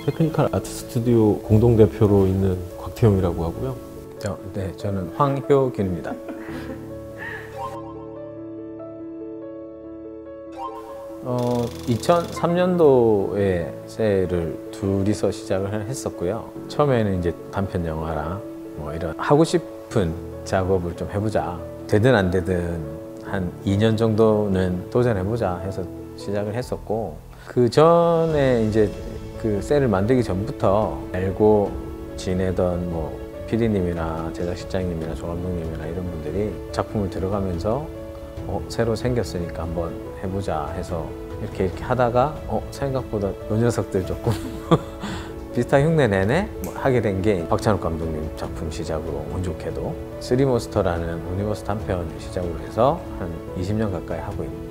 테크니컬 아트 스튜디오 공동대표로 있는 곽태용이라고 하고요. 네, 저는 황효균입니다. 2003년도에 셀을 둘이서 시작을 했었고요. 처음에는 이제 단편 영화랑 뭐 이런 하고 싶은 작업을 좀 해보자. 되든 안 되든 한 2년 정도는 도전해보자 해서 시작을 했었고, 그 전에 이제 그 셀을 만들기 전부터 알고 지내던 뭐 PD님이나 제작실장님이나 조감독님이나 이런 분들이 작품을 들어가면서 새로 생겼으니까 한번 해보자 해서 이렇게 하다가 생각보다 요 녀석들 조금 비슷한 흉내 내내 하게 된 게 박찬욱 감독님 작품 시작으로 운 좋게도 쓰리몬스터라는 유니버스 단편 시작으로 해서 한 20년 가까이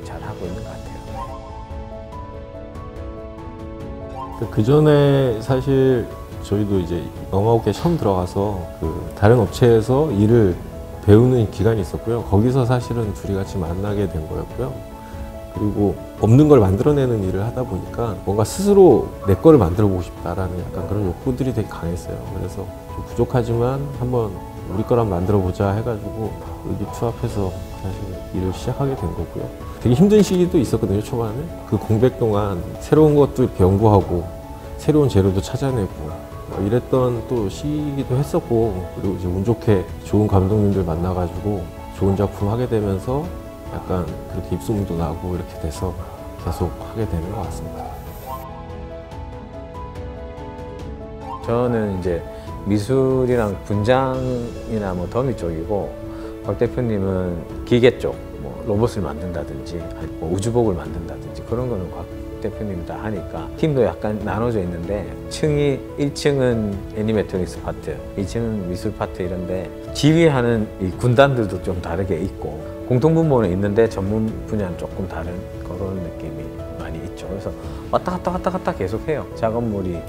잘 하고 있는 것 같아요. 그 전에 사실 저희도 이제 영화업계에 처음 들어가서 그 다른 업체에서 일을 배우는 기간이 있었고요. 거기서 사실은 둘이 같이 만나게 된 거였고요. 그리고 없는 걸 만들어내는 일을 하다 보니까 뭔가 스스로 내 거를 만들어 보고 싶다라는 약간 그런 욕구들이 되게 강했어요. 그래서 좀 부족하지만 한번 우리 거를 한번 만들어 보자 해가지고 의기투합해서 사실 일을 시작하게 된 거고요. 되게 힘든 시기도 있었거든요, 초반에. 그 공백 동안 새로운 것도 이렇게 연구하고 새로운 재료도 찾아내고 이랬던 또 시기도 했었고, 그리고 이제 운 좋게 좋은 감독님들 만나가지고 좋은 작품 하게 되면서 약간 그렇게 입소문도 나고 이렇게 돼서 계속 하게 되는 것 같습니다. 저는 이제 미술이랑 분장이나 뭐 더미 쪽이고, 박 대표님은 기계 쪽, 뭐 로봇을 만든다든지 뭐 우주복을 만든다든지 그런 거는 곽 대표님이 다 하니까 팀도 약간 나눠져 있는데, 1층은 애니메이트닉스 파트, 2층은 미술 파트 이런데 지휘하는 이 군단들도 좀 다르게 있고 공통분모는 있는데 전문 분야는 조금 다른 그런 느낌이 많이 있죠. 그래서 왔다 갔다 계속 해요. 작업물이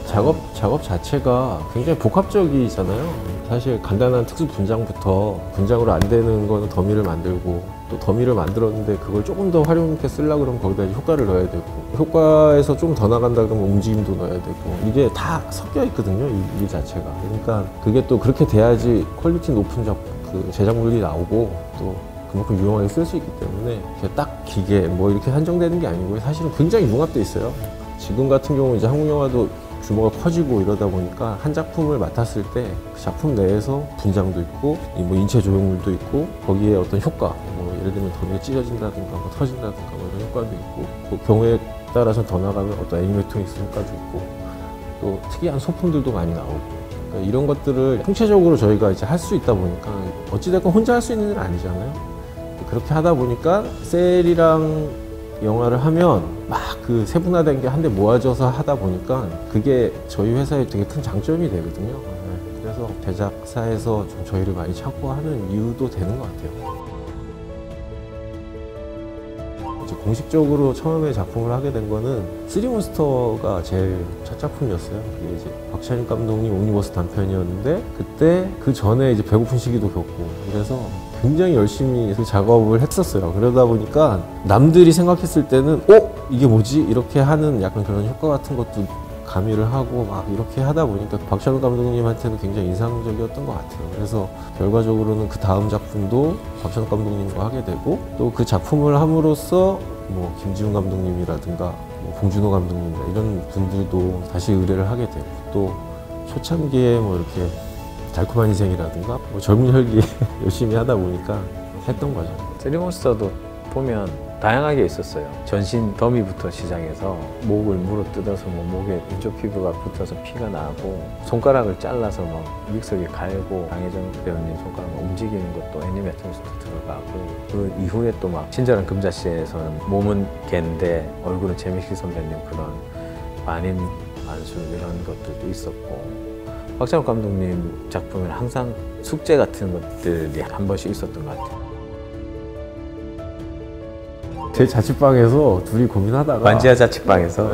작업 자체가 굉장히 복합적이잖아요. 사실 간단한 특수 분장부터 분장으로 안 되는 거는 더미를 만들고, 또 더미를 만들었는데 그걸 조금 더 활용 있게 쓰려고 그러면 거기다 이제 효과를 넣어야 되고, 효과에서 좀 더 나간다 그러면 움직임도 넣어야 되고, 이게 다 섞여 있거든요, 이 자체가. 그러니까 그게 또 그렇게 돼야지 퀄리티 높은 제작물이 나오고 또 그만큼 유용하게 쓸 수 있기 때문에 딱 기계 뭐 이렇게 한정되는 게 아니고 사실은 굉장히 융합돼 있어요. 지금 같은 경우 이제 한국 영화도 규모가 커지고 이러다 보니까 한 작품을 맡았을 때 그 작품 내에서 분장도 있고 뭐 인체 조형물도 있고 거기에 어떤 효과, 뭐 예를 들면 더미가 찢어진다든가 뭐 터진다든가 뭐 이런 효과도 있고, 또 경우에 따라서 더 나가면 어떤 애니메이트닉스 효과도 있고 또 특이한 소품들도 많이 나오고, 그러니까 이런 것들을 총체적으로 저희가 이제 할 수 있다 보니까 어찌됐건 혼자 할 수 있는 일은 아니잖아요. 그렇게 하다 보니까 셀이랑 영화를 하면 막 그 세분화된 게 한데 모아져서 하다 보니까 그게 저희 회사의 되게 큰 장점이 되거든요. 그래서 제작사에서 좀 저희를 많이 찾고 하는 이유도 되는 것 같아요. 이제 공식적으로 처음에 작품을 하게 된 거는 쓰리몬스터가 제일 첫 작품이었어요. 그게 이제 박찬욱 감독님 옴니버스 단편이었는데, 그때 그 전에 이제 배고픈 시기도 겪고 그래서 굉장히 열심히 그 작업을 했었어요. 그러다 보니까 남들이 생각했을 때는 이게 뭐지? 이렇게 하는 약간 그런 효과 같은 것도 가미를 하고 막 이렇게 하다 보니까 박찬욱 감독님한테는 굉장히 인상적이었던 것 같아요. 그래서 결과적으로는 그 다음 작품도 박찬욱 감독님과 하게 되고, 또 그 작품을 함으로써 뭐 김지훈 감독님이라든가 뭐 봉준호 감독님이나 이런 분들도 다시 의뢰를 하게 되고, 또 초창기에 뭐 이렇게 달콤한 희생이라든가 뭐 젊은 혈기 열심히 하다 보니까 했던 거죠. 쓰리몬스터도 보면 다양하게 있었어요. 전신 더미부터 시작해서 목을 물어뜯어서 뭐 목에 왼쪽 피부가 붙어서 피가 나고, 손가락을 잘라서 막 믹서기에 갈고 강혜정 배우님 손가락 움직이는 것도 애니메이션스도 들어가고, 그 이후에 또 막 친절한 금자씨에서는 몸은 갠데 얼굴은 재미식 선배님 그런 만인 만수 이런 것들도 있었고, 박찬욱 감독님 작품은 항상 숙제 같은 것들이 한 번씩 있었던 것 같아요. 제 자취방에서 둘이 고민하다가 만지아 자취방에서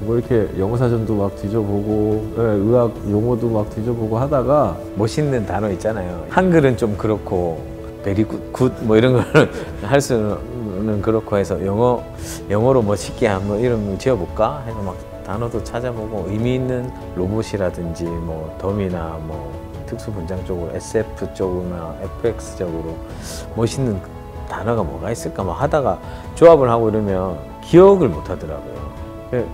뭐 이렇게 영어 사전도 막 뒤져보고 의학 용어도 막 뒤져보고 하다가 멋있는 단어 있잖아요. 한글은 좀 그렇고 베리 굿 뭐 이런 거는 할 수는 그렇고 해서 영어로 멋있게 한번 이름 지어볼까 해서 막 단어도 찾아보고 의미 있는 로봇이라든지 뭐 덤이나 뭐 특수 분장 쪽으로 SF 쪽이나 FX 쪽으로 멋있는 단어가 뭐가 있을까 막 하다가 조합을 하고 이러면 기억을 못 하더라고요.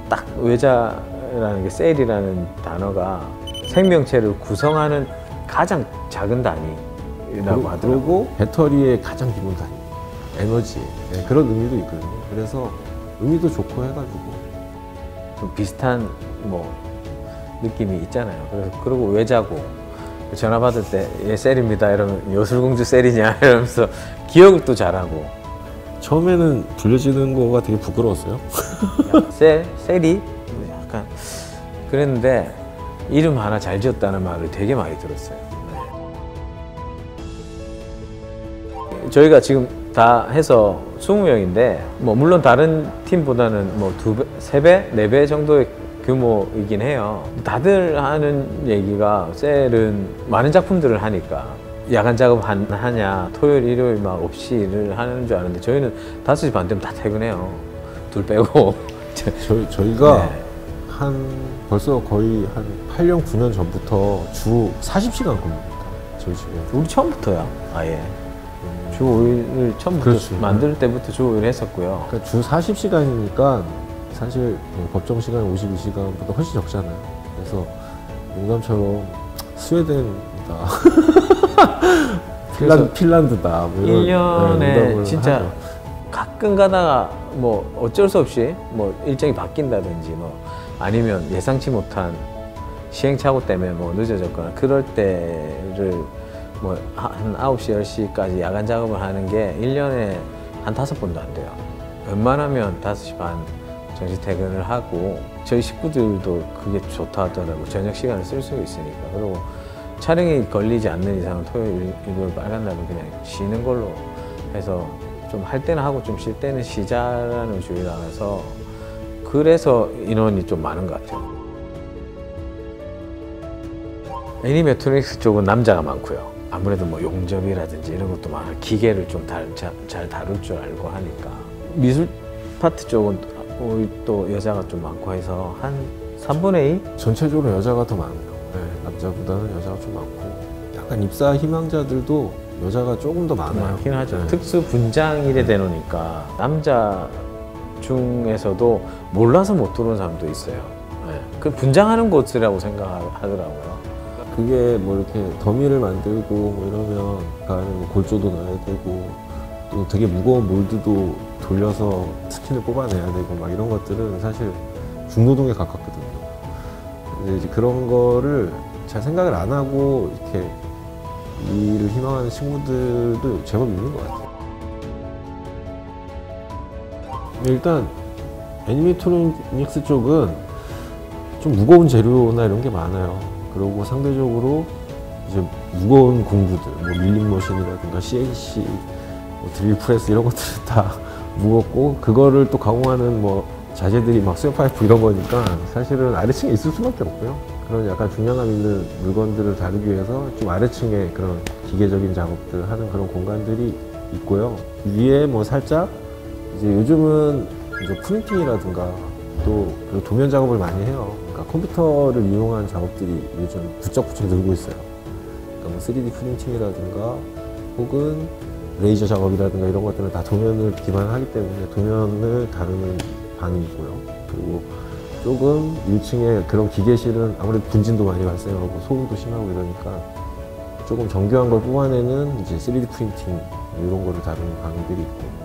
딱 외자라는 게 셀이라는 단어가 생명체를 구성하는 가장 작은 단위라고 하더라고요. 그리고 배터리의 가장 기본 단위, 에너지, 네, 그런 의미도 있거든요. 그래서 의미도 좋고 해가지고 좀 비슷한 뭐 느낌이 있잖아요. 그래서 그리고 외자고 전화 받을 때 얘 셀입니다 이러면 여술공주 셀이냐 이러면서 기억을 또 잘하고 처음에는 불려지는 거가 되게 부끄러웠어요. 셀이 약간 그랬는데 이름 하나 잘 지었다는 말을 되게 많이 들었어요. 저희가 지금 다 해서 20명인데 뭐 물론 다른 팀보다는 뭐 2배, 3배, 4배 정도의 규모이긴 해요. 다들 하는 얘기가 셀은 많은 작품들을 하니까 야간 작업 하냐 토요일 일요일 막 없이 일을 하는 줄 아는데 저희는 5시 반 되면 다 퇴근해요. 둘 빼고 저희가 네. 한 벌써 거의 한 8년 9년 전부터 주 40시간 근무입니다. 저희 집에. 우리 처음부터야 아예 주 5일을 처음부터 그렇지. 만들 때부터 주 5일 했었고요. 그러니까 주 40시간이니까 사실 법정 시간 52시간보다 훨씬 적잖아요. 그래서 농담처럼 스웨덴이다. 핀란드다. 뭐 이런, 1년에 농담을 진짜 하죠. 가끔 가다가 뭐 어쩔 수 없이 뭐 일정이 바뀐다든지 뭐 아니면 예상치 못한 시행착오 때문에 뭐 늦어졌거나 그럴 때를 뭐 한 9시, 10시까지 야간 작업을 하는 게 1년에 한 5번도 안 돼요. 웬만하면 5시 반 정시 퇴근을 하고 저희 식구들도 그게 좋다 하더라고요. 저녁 시간을 쓸 수 있으니까. 그리고 촬영이 걸리지 않는 이상은 토요일, 일요일 빨간 날은 그냥 쉬는 걸로 해서 좀 할 때는 하고 좀 쉴 때는 쉬자라는 주의라서 그래서 인원이 좀 많은 것 같아요. 애니메트로닉스 쪽은 남자가 많고요. 아무래도 뭐 용접이라든지 이런 것도 많아 기계를 좀 잘 다룰 줄 알고 하니까 미술 파트 쪽은 또 여자가 좀 많고 해서 한 3분의 2? 전체적으로 여자가 더 많아요. 네, 남자보다는 여자가 좀 많고 약간 입사 희망자들도 여자가 조금 더 많아요. 많긴 하죠. 네. 특수 분장일에 대놓으니까 남자 중에서도 몰라서 못 들어온 사람도 있어요. 네. 그 분장하는 곳이라고 생각하더라고요. 그게 뭐 이렇게 더미를 만들고 뭐 이러면 그 안에 뭐 골조도 넣어야 되고 또 되게 무거운 몰드도 돌려서 스킨을 뽑아내야 되고 막 이런 것들은 사실 중노동에 가깝거든요. 근데 이제 그런 거를 잘 생각을 안 하고 이렇게 일을 희망하는 친구들도 제법 있는 것 같아요. 일단 애니메이트로닉스 쪽은 좀 무거운 재료나 이런 게 많아요. 그리고 상대적으로 이제 무거운 공구들, 뭐 밀링머신이라든가 CNC, 뭐 드릴 프레스 이런 것들은 다 무겁고 그거를 또 가공하는 뭐 자재들이 막 수영 파이프 이런 거니까 사실은 아래층에 있을 수밖에 없고요. 그런 약간 중량감 있는 물건들을 다루기 위해서 좀 아래층에 그런 기계적인 작업들 하는 그런 공간들이 있고요. 위에 뭐 살짝 이제 요즘은 이제 프린팅이라든가 또 그리고 도면 작업을 많이 해요. 그러니까 컴퓨터를 이용한 작업들이 요즘 부쩍부쩍 늘고 있어요. 그러니까 뭐 3D 프린팅이라든가 혹은 레이저 작업이라든가 이런 것들은 다 도면을 기반하기 때문에 도면을 다루는 방이고요. 그리고 조금 1층에 그런 기계실은 아무래도 분진도 많이 발생하고 소음도 심하고 이러니까 조금 정교한 걸 뽑아내는 이제 3D 프린팅 이런 거를 다루는 방들이 있고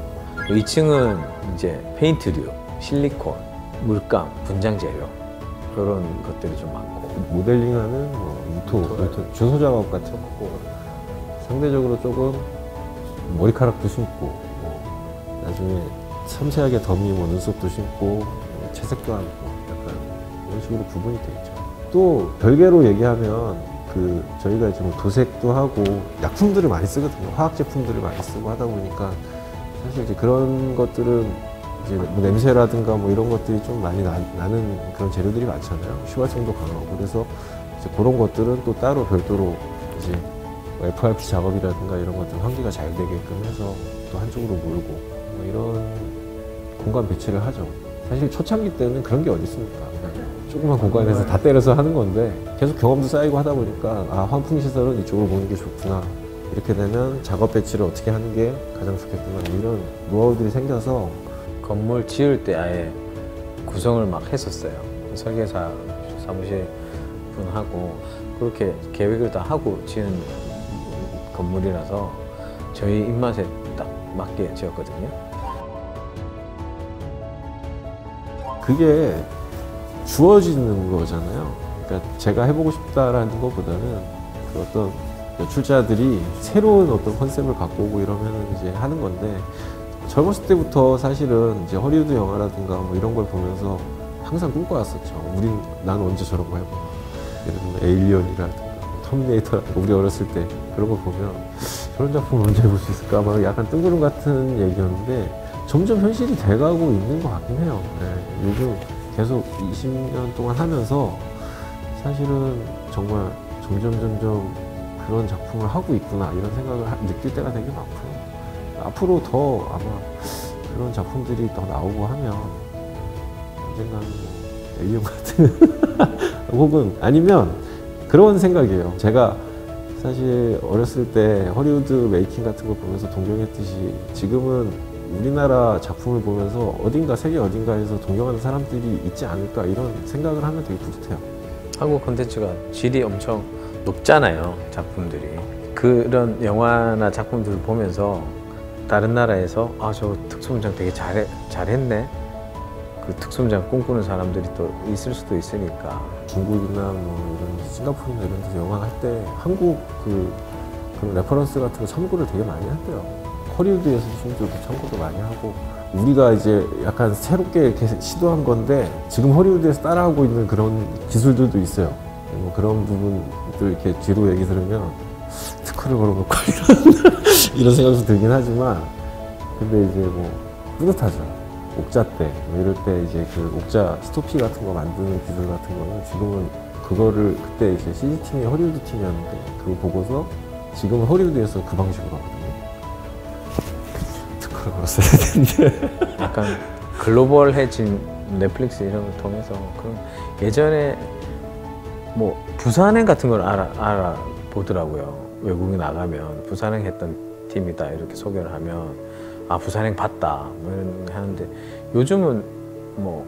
2층은 이제 페인트류, 실리콘, 물감, 분장 재료 그런 것들이 좀 많고 모델링하는 뭐 유토, 주소 작업 같은 거 상대적으로 조금 머리카락도 심고 뭐 나중에 섬세하게 더미 뭐 눈썹도 심고 채색도 하고 약간 이런 식으로 구분이 돼 있죠. 또 별개로 얘기하면 그 저희가 지금 도색도 하고 약품들을 많이 쓰거든요. 화학 제품들을 많이 쓰고 하다 보니까 사실 이제 그런 것들은 이제 뭐 냄새라든가 뭐 이런 것들이 좀 많이 나는 그런 재료들이 많잖아요. 휘발성도 강하고 그래서 이제 그런 것들은 또 따로 별도로 이제 뭐 FRP 작업이라든가 이런 것들 환기가 잘 되게끔 해서 또 한쪽으로 몰고 뭐 이런 공간 배치를 하죠. 사실 초창기 때는 그런 게 어디 있습니까? 그냥 조그만 공간에서 다 때려서 하는 건데 계속 경험도 쌓이고 하다 보니까 아, 환풍 시설은 이쪽으로 보는 게 좋구나. 이렇게 되면 작업 배치를 어떻게 하는 게 가장 좋겠구나. 이런 노하우들이 생겨서 건물 지을 때 아예 구성을 막 했었어요. 설계사 사무실 분하고 그렇게 계획을 다 하고 지은 건물이라서 저희 입맛에 딱 맞게 지었거든요. 그게 주어지는 거잖아요. 그러니까 제가 해보고 싶다라는 것보다는 그 어떤 연출자들이 새로운 어떤 컨셉을 갖고 오고 이러면 이제 하는 건데 젊었을 때부터 사실은 이제 허리우드 영화라든가 뭐 이런 걸 보면서 항상 꿈꿔왔었죠. 난 언제 저런 거 해보나. 예를 들면 에일리언이라든가 터미네이터라든가 우리 어렸을 때 그런 거 보면 저런 작품을 언제 볼 수 있을까 막 약간 뜬구름 같은 얘기였는데 점점 현실이 돼가고 있는 것 같긴 해요. 네, 요즘 계속 20년 동안 하면서 사실은 정말 점점 그런 작품을 하고 있구나 이런 생각을 느낄 때가 되게 많고요. 앞으로 더 아마 그런 작품들이 더 나오고 하면 언젠가는 뭐 에이리언 같은 혹은 아니면 그런 생각이에요. 제가 사실 어렸을 때 허리우드 메이킹 같은 걸 보면서 동경했듯이 지금은 우리나라 작품을 보면서 어딘가 세계 어딘가에서 동경하는 사람들이 있지 않을까 이런 생각을 하면 되게 뿌듯해요. 한국 콘텐츠가 질이 엄청 높잖아요, 작품들이. 그런 영화나 작품들을 보면서 다른 나라에서 아, 저 특수문장 되게 잘했네. 그 특수문장 꿈꾸는 사람들이 또 있을 수도 있으니까. 중국이나 뭐 이런 싱가포르나 이런 데서 영화 할 때 한국 그 레퍼런스 같은 거 참고를 되게 많이 한대요. 허리우드에서 심지어 참고도 많이 하고 우리가 이제 약간 새롭게 이렇게 시도한 건데 지금 허리우드에서 따라하고 있는 그런 기술들도 있어요. 뭐 그런 부분들 이렇게 뒤로 얘기 들으면 특허를 걸어놓고 이런 생각도 들긴 하지만 근데 이제 뭐 뿌듯하죠. 옥자 때 뭐 이럴 때 이제 그 옥자 스토피 같은 거 만드는 기술 같은 거는 지금은 그거를 그때 이제 CG 팀이 허리우드 팀이었는데 그거 보고서 지금 허리우드에서 그 방식으로 하거든요. 특허를 걸었어야 되는데 약간 글로벌해진 넷플릭스 이런 걸 통해서 그런 예전에 뭐 부산행 같은 걸 알아보더라고요. 외국에 나가면 부산행 했던 팀이다 이렇게 소개를 하면 아 부산행 봤다 뭐 이런 하는데 요즘은 뭐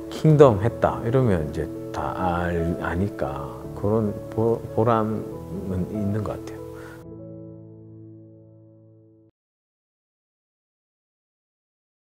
킹덤 했다 이러면 이제 다 아니까 그런 보람은 있는 것 같아요.